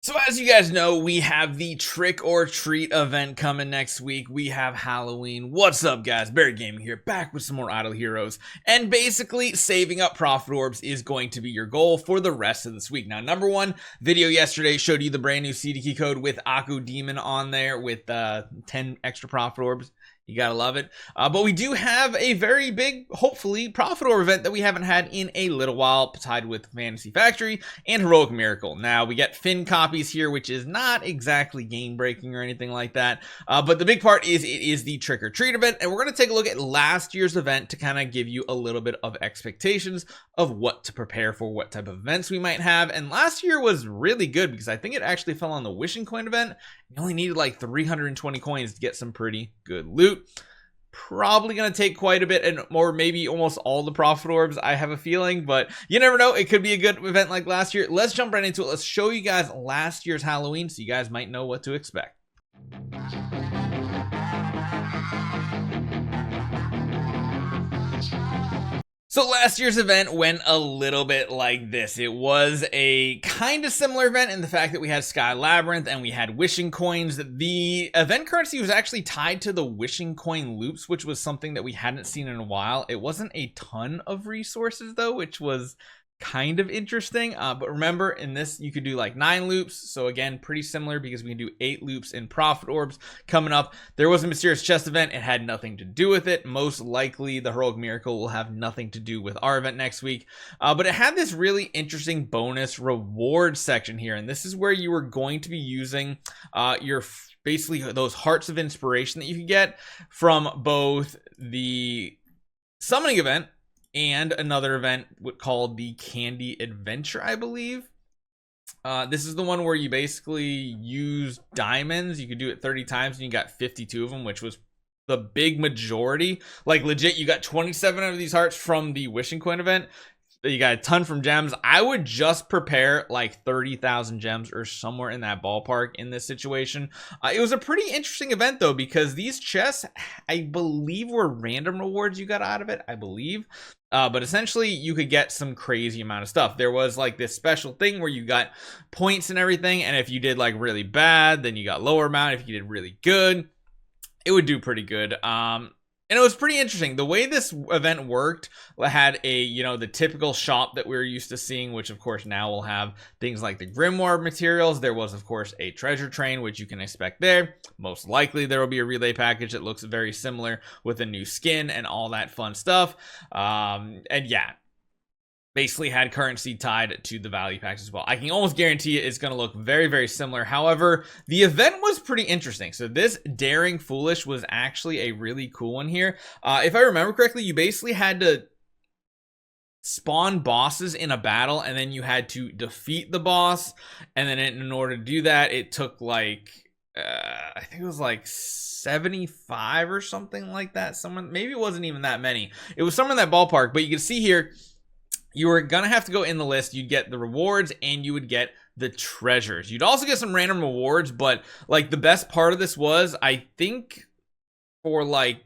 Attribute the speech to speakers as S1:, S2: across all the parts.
S1: So as you guys know, we have the Trick or Treat event coming next week. We have Halloween. What's up, guys? Barry Gaming here, back with some more Idle Heroes. And basically, saving up Prophet Orbs is going to be your goal for the rest of this week. Now, number one, video yesterday showed you the brand new CD key code with Aku Demon on there with 10 extra Prophet Orbs. You gotta love it. But we do have a very big, hopefully, Prophet Orb event that we haven't had in a little while, tied with Fantasy Factory and Heroic Miracle. Now, we get Finn copies here, which is not exactly game-breaking or anything like that. But the big part is it is the Trick or Treat event, and we're gonna take a look at last year's event to kind of give you a little bit of expectations of what to prepare for, what type of events we might have. And last year was really good because I think it actually fell on the Wishing Coin event. You only needed like 320 coins to get some pretty good loot. Probably going to take quite a bit, and or maybe almost all the Prophet Orbs, I have a feeling, but you never know. It could be a good event like last year. Let's jump right into it. Let's show you guys last year's Halloween so you guys might know what to expect. So last year's event went a little bit like this. It was a kind of similar event in the fact that we had Sky Labyrinth and we had Wishing Coins. The event currency was actually tied to the Wishing Coin loops, which was something that we hadn't seen in a while. It wasn't a ton of resources though, which was kind of interesting. But remember, in this you could do like 9 loops, so again pretty similar because we can do 8 loops in Prophet Orbs coming up. There was a mysterious chest event. It had nothing to do with it. Most likely the Heroic Miracle will have nothing to do with our event next week, but it had this really interesting bonus reward section here, and this is where you were going to be using your basically those hearts of inspiration that you could get from both the summoning event and another event called the Candy Adventure, I believe. This is the one where you basically use diamonds. You could do it 30 times and you got 52 of them, which was the big majority. Like legit, you got 27 of these hearts from the Wishing Coin event. You got a ton from gems. I would just prepare like 30,000 gems or somewhere in that ballpark in this situation. It was a pretty interesting event though, because these chests, I believe, were random rewards you got out of it, I believe. But essentially you could get some crazy amount of stuff. There was like this special thing where you got points and everything, and if you did like really bad, then you got lower amount. If you did really good, it would do pretty good. And it was pretty interesting. The way this event worked had the typical shop that we're used to seeing, which of course now will have things like the Grimoire materials. There was of course a treasure train, which you can expect there. Most likely there will be a relay package that looks very similar with a new skin and all that fun stuff. And yeah, basically had currency tied to the value packs as well. I can almost guarantee it's going to look very, very similar. However, the event was pretty interesting. So this Daring Foolish was actually a really cool one here. If I remember correctly, you basically had to spawn bosses in a battle, and then you had to defeat the boss. And then in order to do that, it took like, I think it was like 75 or something like that. Maybe it wasn't even that many. It was somewhere in that ballpark, but you can see here, you were gonna have to go in the list. You'd get the rewards and you would get the treasures. You'd also get some random rewards, but like the best part of this was, I think, for like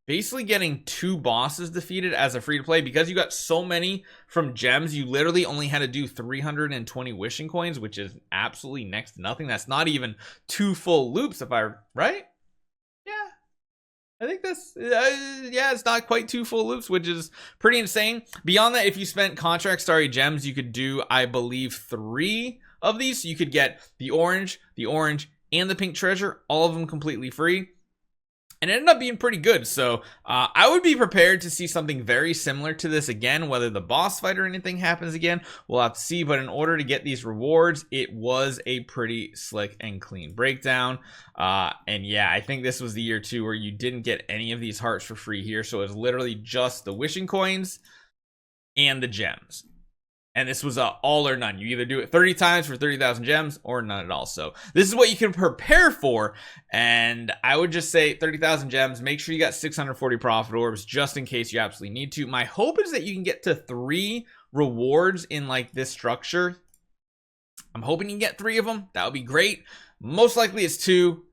S1: basically getting 2 bosses defeated as a free to play, because you got so many from gems, you literally only had to do 320 wishing coins, which is absolutely next to nothing. That's not even 2 full loops, right? I think that's, yeah, it's not quite 2 full loops, which is pretty insane. Beyond that, if you spent Contract Starry Gems, you could do, I believe, 3 of these. So you could get the orange, and the pink treasure, all of them completely free. And it ended up being pretty good. So I would be prepared to see something very similar to this again. Whether the boss fight or anything happens again, we'll have to see. But in order to get these rewards, it was a pretty slick and clean breakdown. And yeah, I think this was the year too where you didn't get any of these hearts for free here. So it was literally just the wishing coins and the gems. And this was all or none. You either do it 30 times for 30,000 gems or none at all. So this is what you can prepare for. And I would just say 30,000 gems. Make sure you got 640 Prophet Orbs just in case you absolutely need to. My hope is that you can get to 3 rewards in like this structure. I'm hoping you can get 3 of them. That would be great. Most likely it's 2.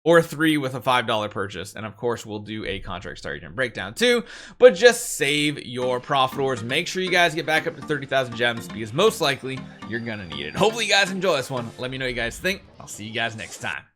S1: or 3 with a $5 purchase. And of course, we'll do a contract start agent breakdown too, but just save your Prophet Orbs. Make sure you guys get back up to 30,000 gems because most likely you're gonna need it. Hopefully you guys enjoy this one. Let me know what you guys think. I'll see you guys next time.